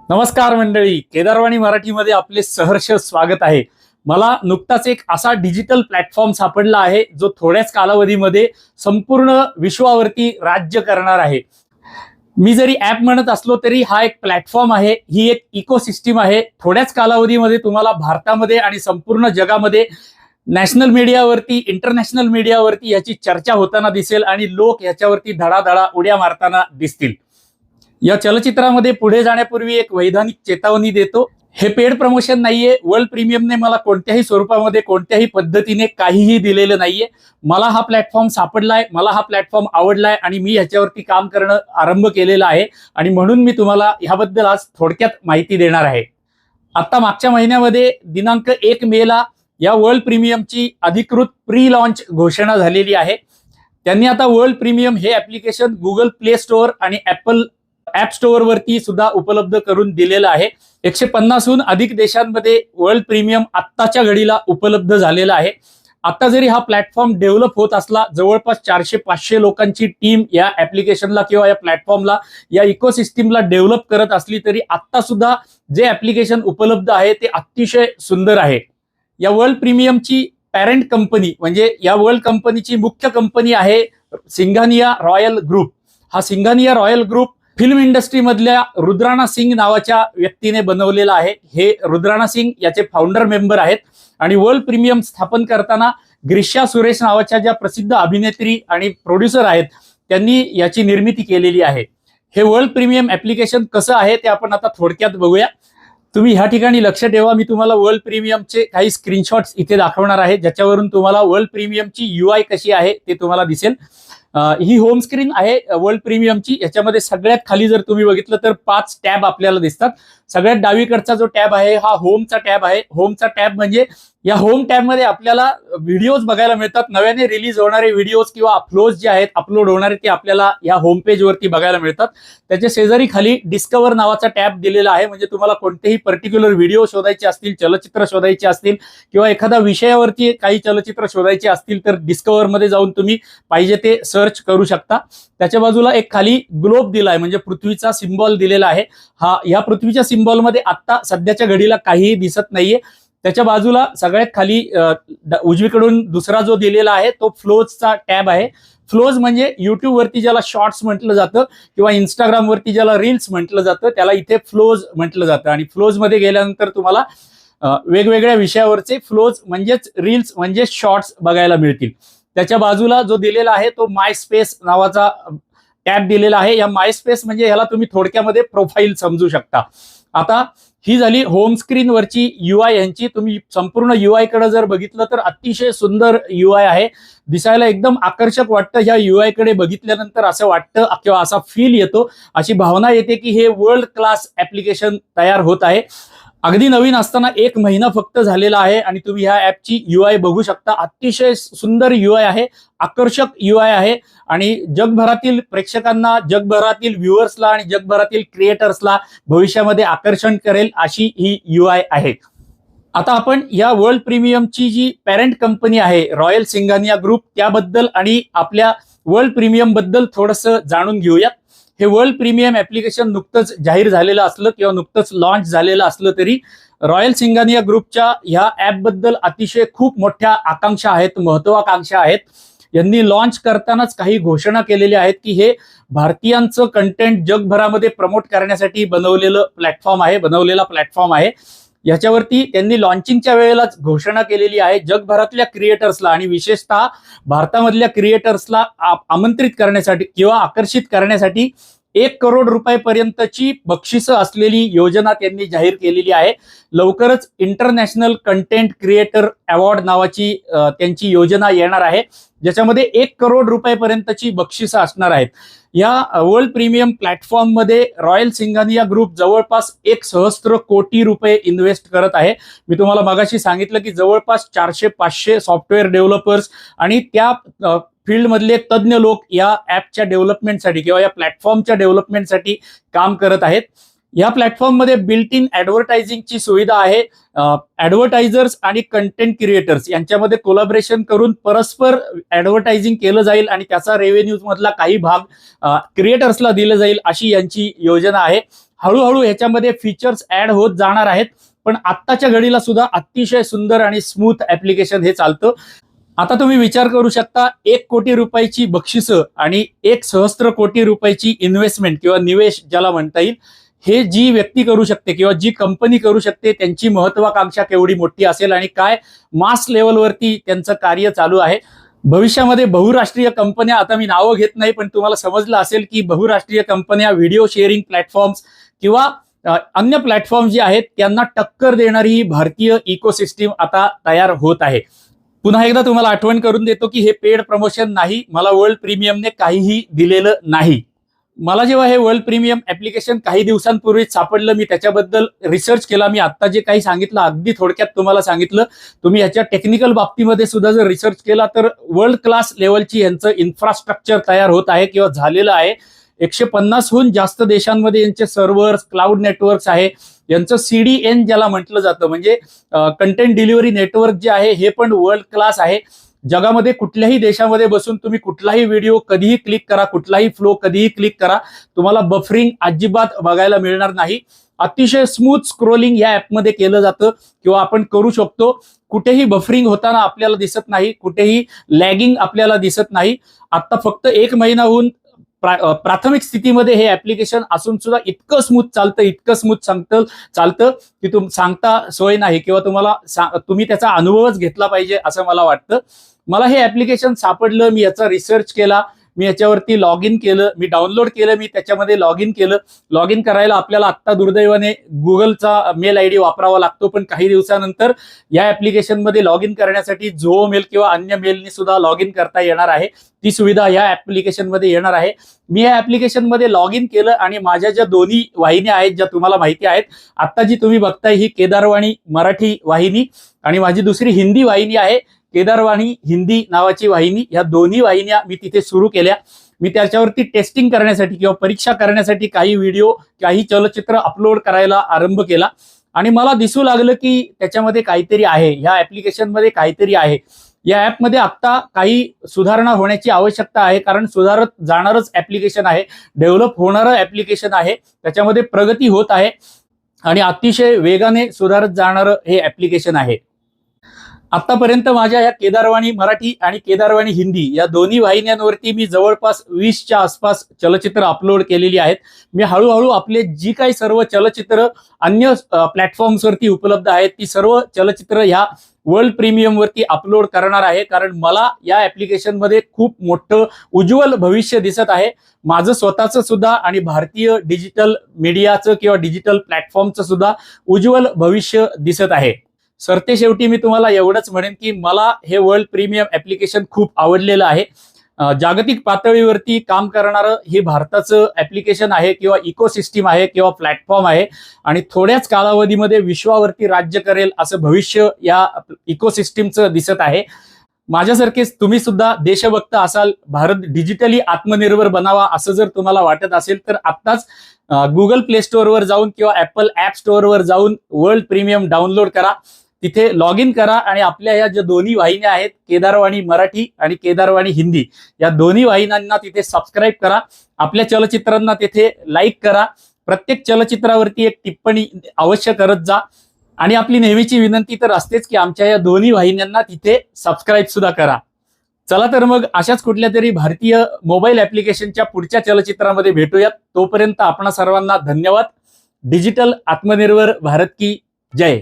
नमस्कार मंडळी, केदारवाणी मराठीमध्ये आपले सहर्ष स्वागत आहे। मला नुकताच एक असा डिजिटल प्लॅटफॉर्म सापडला आहे जो थोड्याच कालावधीमध्ये संपूर्ण विश्वावरती राज्य करणार आहे। मी जरी ॲप म्हणत असलो तरी हा एक प्लॅटफॉर्म आहे, ही एक इकोसिस्टीम आहे। थोड्याच कालावधीमध्ये तुम्हाला भारतामध्ये आणि संपूर्ण जगामध्ये नॅशनल मीडियावरती, इंटरनॅशनल मीडियावरती याची चर्चा होताना दिसेल आणि लोक याच्यावरती धडाधडा उड्या मारताना दिसतील। या चलचित्रामध्ये पुढे जाण्यापूर्वी एक वैधानिक चेतावणी देतो, हे पेड प्रमोशन नाहीये। वर्ल्ड प्रीमियमने मला कोणत्याही स्वरूपामध्ये कोणत्याही पद्धतीने काहीही दिलेलं नाहीये। मला हा प्लॅटफॉर्म सापडलाय, मला हा प्लॅटफॉर्म आवडलाय आणि मी ह्याच्यावरती काम करणं आरंभ केलेलं आहे आणि म्हणून मी तुम्हाला ह्याबद्दल आज थोडक्यात माहिती देणार आहे। आता मागच्या महिन्यामध्ये दिनांक 1 मेला या वर्ल्ड प्रीमियमची अधिकृत प्री लॉन्च घोषणा झालेली आहे। त्यांनी आता वर्ल्ड प्रीमियम हे ऍप्लिकेशन गुगल प्ले स्टोअर आणि ऍपल ऍप स्टोअर वरती सुद्धा उपलब्ध करून दिलेलं आहे। 150हून अधिक देशांमध्ये वर्ल्ड प्रीमियम आत्ताच्या घडीला उपलब्ध झालेला आहे। आता जरी हा प्लॅटफॉर्म डेव्हलप होत असला, जवळपास 400-500 लोकांची टीम या ऍप्लिकेशनला किंवा या प्लॅटफॉर्मला, या इकोसिस्टीमला डेव्हलप करत असली तरी आता सुद्धा जे ऍप्लिकेशन उपलब्ध आहे ते अतिशय सुंदर आहे। या वर्ल्ड प्रीमियमची पॅरेंट कंपनी म्हणजे या वर्ल्ड कंपनीची मुख्य कंपनी आहे सिंघानिया रॉयल ग्रुप। हा Singhania royal group film industry मधल्या रुद्राणा सिंग नावाच्या व्यक्तीने बनवलेला आहे। हे रुद्राणा सिंग याचे फाउंडर मेंबर आहेत आणि वर्ल्ड प्रीमियम स्थापन करताना ग्रीष्या सुरेश नावाच्या ज्या प्रसिद्ध अभिनेत्री आणि प्रोड्युसर आहेत त्यांनी याची निर्मिती केलेली आहे। हे वर्ल्ड प्रीमियम ऍप्लिकेशन कसं आहे ते आपण आता थोडक्यात बघूया। तुम्ही ह्या ठिकाणी लक्ष ठेवा, मी तुम्हाला वर्ल्ड प्रीमियमचे काही स्क्रीनशॉट्स इथे दाखवणार आहे ज्याच्यावरून तुम्हाला वर्ल्ड प्रीमियमची यूआय कशी आहे ते तुम्हाला दिसेल। ही होम स्क्रीन आहे वर्ल्ड प्रीमियमची। याच्यामध्ये सगळ्यात खाली जर तुम्ही बघितलं तर 5 टॅब आपल्याला दिसतात। सगळ्यात डावीकडचा जो टॅब आहे हा होमचा टॅब आहे। होमचा टॅब म्हणजे या होम टॅब मध्ये आपल्याला व्हिडिओज बघायला मिळतात। नव्याने रिलीज होणारे व्हिडिओज किंवा अपलोड जे आहेत, अपलोड होणारे ते आपल्याला या होम पेज वरती बघायला मिळतात। त्याच्या शेजारी खाली डिस्कवर नावाचा टॅब दिलेला आहे, म्हणजे तुम्हाला कोणतेही पर्टिक्युलर व्हिडिओ शोधायचे असतील, चलचित्र शोधायचे असतील किंवा एखाद्या विषयावरती काही चलचित्र शोधायचे असतील तर डिस्कवर मध्ये जाऊन तुम्ही पाहिजे ते सर्च करू शकता। त्याच्या बाजूला एक खाली ग्लोब दिलाय, म्हणजे पृथ्वीचा सिम्बॉल दिलेला आहे। या पृथ्वीच्या सिम्बॉल मध्ये आता सध्याच्या घडीला काहीही दिसत नाहीये। त्याच्या बाजूला सगळ्यात खाली उजवीकडून दुसरा जो दिलेला आहे तो फ्लोजचा टॅब आहे। फ्लोज म्हणजे युट्यूब वरती ज्याला शॉर्ट्स म्हटलं जातं किंवा इंस्टाग्राम वरती ज्याला रील्स म्हटलं जातं त्याला इथे फ्लोज म्हटलं जातं। आणि फ्लोज मध्ये गेल्यानंतर तुम्हाला वेगवेगळ्या विषयावरचे फ्लोज म्हणजेच रील्स म्हणजे शॉर्ट्स बघायला मिळतील। त्याच्या बाजूला जो दिलेला आहे तो माय स्पेस नावाचा टॅब दिलेला आहे। या माय स्पेस म्हणजे ह्याला तुम्ही थोडक्यामध्ये प्रोफाईल समजू शकता। आता ही झाली होम स्क्रीन वरची यूआय यांची। तुम्ही संपूर्ण यूआय कडे जर बघितलं तर अतिशय सुंदर यूआय आहे, दिसायला एकदम आकर्षक वाटतं। ह्या यूआय कडे बघितल्यानंतर असं वाटतं किंवा असा फील येतो, अशी भावना येते की हे वर्ल्ड क्लास ऍप्लिकेशन तयार होत आहे। अगदी नवीन असताना 1 महिना फक्त झालेला आहे आणि तुम्ही ह्या ऍपची यूआय बघू शकता। अतिशय सुंदर यूआय आहे, आकर्षक यूआय आहे आणि जगभरातील प्रेक्षकांना, जगभरातील व्ह्युअर्सला आणि जगभरातील क्रिएटर्सला भविष्यामध्ये आकर्षण करेल अशी ही यूआय आहे। आता आपण या वर्ल्ड प्रीमियमची जी पॅरेंट कंपनी आहे रॉयल सिंघानिया ग्रुप त्याबद्दल आणि आपल्या वर्ल्ड प्रीमियम बद्दल थोडंसं जाणून घेऊयात। हे वर्ल्ड प्रीमियम ऍप्लिकेशन नुकतंच जाहीर झालेलं असलं किंवा नुकतंच लॉन्च झालेलं असलं तरी रॉयल सिंघानिया ग्रुपच्या ह्या ऍप बद्दल अतिशय खूप मोठ्या आकांक्षा आहेत, महत्वाकांक्षा आहेत। यांनी लॉन्च करतानाच काही घोषणा केलेल्या आहेत की हे भारतीयांचं कंटेंट जगभरामध्ये प्रमोट करण्यासाठी बनवलेला प्लॅटफॉर्म आहे। याच्यावरती त्यांनी लॉन्चिंगच्या वेळेलाच घोषणा केलेली आहे, जगभरातल्या क्रिएटर्सला आणि विशेषतः भारतामधल्या क्रिएटर्सला आमंत्रित करण्यासाठी किंवा आकर्षित करण्यासाठी 1 करोड रुपयापर्यंतची बक्षिसं असलेली योजना त्यांनी जाहीर केलेली आहे। लवकरच इंटरनॅशनल कंटेंट क्रिएटर अवॉर्ड नावाची त्यांची योजना येणार आहे, ज्याच्यामध्ये 1 करोड रुपयापर्यंतची बक्षिसं असणार आहेत। या वर्ल्ड प्रीमियम प्लॅटफॉर्म मध्ये रॉयल सिंघानिया ग्रुप जवळपास 1 सहस्त्र कोटी रुपये इन्व्हेस्ट करत आहे। मी तुम्हाला मगाशी सांगितलं की जवळपास 400-500 सॉफ्टवेअर डेव्हलपर्स आणि त्या फील्ड मधले तज्ञ लोक या ऍपच्या डेव्हलपमेंटसाठी किंवा या प्लॅटफॉर्मच्या डेव्हलपमेंटसाठी काम करत आहेत। या प्लॅटफॉर्म मध्ये बिल्ट इन ऍडव्हर्टायझिंगची सुविधा आहे। ऍडव्हर्टायझर्स आणि कंटेंट क्रिएटर्स यांच्यामध्ये कोलॅबोरेशन करून परस्पर ऍडव्हर्टायझिंग केलं जाईल आणि त्याचा रेव्हेन्यूज मधला काही भाग क्रिएटर्सला दिला जाईल अशी यांची योजना आहे। हळूहळू ह्याच्यामध्ये फीचर्स ऍड होत जाणार आहेत. पण आत्ताच्या घडीला सुद्धा अतिशय सुंदर आणि स्मूथ ऍप्लिकेशन हे चालतं. आता तुम्ही विचार करू शकता, 1 कोटी रुपयाची बक्षिसं आणि 1 सहस्त्र कोटी रुपयाची इन्व्हेस्टमेंट किंवा निवेश ज्याला म्हणता येईल, हे जी व्यक्ती करू शकते किंवा जी कंपनी करू शकते, त्यांची महत्वाकांक्षा केवढी मोठी असेल आणि काय मास लेवलवरती त्यांचं कार्य चालू आहे. भविष्यामध्ये बहुराष्ट्रीय कंपन्या, आता मी नावं घेत नाही पण तुम्हाला समजलं असेल की बहुराष्ट्रीय कंपन्या व्हिडिओ शेअरिंग प्लॅटफॉर्म्स किंवा अन्य प्लॅटफॉर्म जे आहेत त्यांना टक्कर देणारी ही भारतीय इकोसिस्टीम आता तयार होत आहे. पुन्हा एकदा तुम्हाला आठवण करून देतो की हे पेड प्रमोशन नाही, मला वर्ल्ड प्रीमियमने काहीही दिलेलं नाही. मला जेव्हा हे वर्ल्ड प्रीमियम ऍप्लिकेशन काही दिवसांपूर्वी सापडलं, मी त्याच्याबद्दल रिसर्च केला. मी आता जे काही सांगितलं अगदी थोडक्यात तुम्हाला सांगितलं. तुम्ही ह्याच्या टेक्निकल बाबतीमध्ये सुद्धा जर रिसर्च केला तर वर्ल्ड क्लास लेवलची यांचं इन्फ्रास्ट्रक्चर तयार होत आहे किंवा झालेलं आहे. 150हून जास्त देशांमध्ये यांचे सर्व्हर्स, क्लाउड नेटवर्क्स आहे. यांचं CDN ज्याला म्हटलं जातं, म्हणजे कंटेंट डिलिव्हरी नेटवर्क जे आहे हे पण वर्ल्ड क्लास आहे. जगामध्ये कुठल्याही देशामध्ये बसून तुम्ही कुठलाही व्हिडिओ कधीही क्लिक करा, कुठलाही फ्लो कधीही क्लिक करा, तुम्हाला बफरिंग अजिबात बघायला मिळणार नाही. अतिशय स्मूथ स्क्रोलिंग या ऍपमध्ये केलं जातं किंवा आपण करू शकतो. कुठेही बफरिंग होताना आपल्याला दिसत नाही, कुठेही लॅगिंग आपल्याला दिसत नाही. आता फक्त 1 महिनाहून प्राथमिक स्थितीमध्ये हे ऍप्लिकेशन असून सुद्धा इतकं स्मूथ चालतं, इतकं स्मूथ चालतं की सांगता सोय नाही किंवा तुम्ही त्याचा अनुभवच घेतला पाहिजे असं मला वाटतं. मला हे ऍप्लिकेशन सापडलं, मी याचा रिसर्च केला, मी याच्यावरती लॉग इन केलं, मी डाउनलोड केलं, मी त्याच्यामध्ये लॉग इन केलं. लॉग इन करायला आपल्याला आत्ता दुर्दैवाने गुगलचा मेल आयडी वापरावा लागतो, पण काही दिवसानंतर या ऍप्लिकेशनमध्ये लॉग इन करण्यासाठी झोओ मेल किंवा अन्य मेलनी सुद्धा लॉग इन करता येणार आहे. ती सुविधा या ऍप्लिकेशनमध्ये येणार आहे. मी या ऍप्लिकेशनमध्ये लॉग इन केलं आणि माझ्या ज्या दोन्ही वाहिन्या आहेत, ज्या तुम्हाला माहिती आहेत, आता जी तुम्ही बघताय ही केदारवाणी मराठी वाहिनी आणि माझी दुसरी हिंदी वाहिनी आहे केदारवाणी हिंदी नावाची वाहिनी. या दोन्ही वाहिन्या मी तिथे सुरू केल्या. मी त्याच्यावरती टेस्टिंग करण्यासाठी किंवा परीक्षा करण्यासाठी काही व्हिडिओ, काही चलचित्र अपलोड करायला आरंभ केला आणि मला दिसू लागलं की त्याच्यामध्ये काहीतरी आहे, ह्या ऍप्लिकेशनमध्ये काहीतरी आहे. या ऍपमध्ये आता काही सुधारणा होण्याची आवश्यकता आहे, कारण सुधारत जाणारच ऍप्लिकेशन आहे, डेव्हलप होणारं ऍप्लिकेशन आहे, त्याच्यामध्ये प्रगती होत आहे आणि अतिशय वेगाने सुधारत जाणारं हे ऍप्लिकेशन आहे. आतापर्यंत माझ्या या केदारवाणी मराठी आणि केदारवाणी हिंदी या दोन्ही वाहिन्यांवरती मी जवळपास 20च्या आसपास चलचित्र अपलोड केलेली आहेत. मी हळूहळू आपले जी काही सर्व चलचित्र अन्य प्लॅटफॉर्म्सवरती उपलब्ध आहेत ती सर्व चलचित्र ह्या वर्ल्ड प्रीमियम वरती अपलोड करणार आहे, कारण मला या ऍप्लिकेशनमध्ये खूप मोठं उज्ज्वल भविष्य दिसत आहे. माझं स्वतःचं सुद्धा आणि भारतीय डिजिटल मीडियाचं किंवा डिजिटल प्लॅटफॉर्मचं सुद्धा उज्ज्वल भविष्य दिसत आहे. सरते शेवटी मी तुम्हाला एवढंच म्हणेन की मला हे वर्ल्ड प्रीमियम ऍप्लिकेशन खूप आवडलेलं आहे. जागतिक पातळीवरती काम करणारं हे भारताचं ऍप्लिकेशन आहे किंवा इकोसिस्टीम आहे किंवा प्लॅटफॉर्म आहे आणि थोड्याच कालावधीमध्ये विश्वावरती राज्य करेल असं भविष्य या इकोसिस्टीमचं दिसत आहे. माझ्यासारखेच तुम्ही सुद्धा देशभक्त असाल, भारत डिजिटली आत्मनिर्भर बनावा असं जर तुम्हाला वाटत असेल तर आत्ताच गुगल प्ले स्टोअरवर जाऊन किंवा ऍपल ऍप स्टोअरवर जाऊन वर्ल्ड प्रीमियम डाउनलोड करा, तिथे लॉग इन करा आणि आपल्या या ज्या दोन्ही वाहिन्या आहेत केदारवाणी मराठी आणि केदारवाणी हिंदी या दोन्ही वाहिन्यांना तिथे सबस्क्राईब करा. आपल्या चलचित्रांना तिथे लाईक करा. प्रत्येक चलचित्रावरती एक टिप्पणी अवश्य करत जा आणि आपली नेहमीची विनंती तर असतेच की आमच्या या दोन्ही वाहिन्यांना तिथे सबस्क्राईब सुद्धा करा. चला तर मग अशाच कुठल्या तरी भारतीय मोबाईल ऍप्लिकेशनच्या पुढच्या चलचित्रामध्ये भेटूयात. तोपर्यंत आपणा सर्वांना धन्यवाद. डिजिटल आत्मनिर्भर भारत की जय.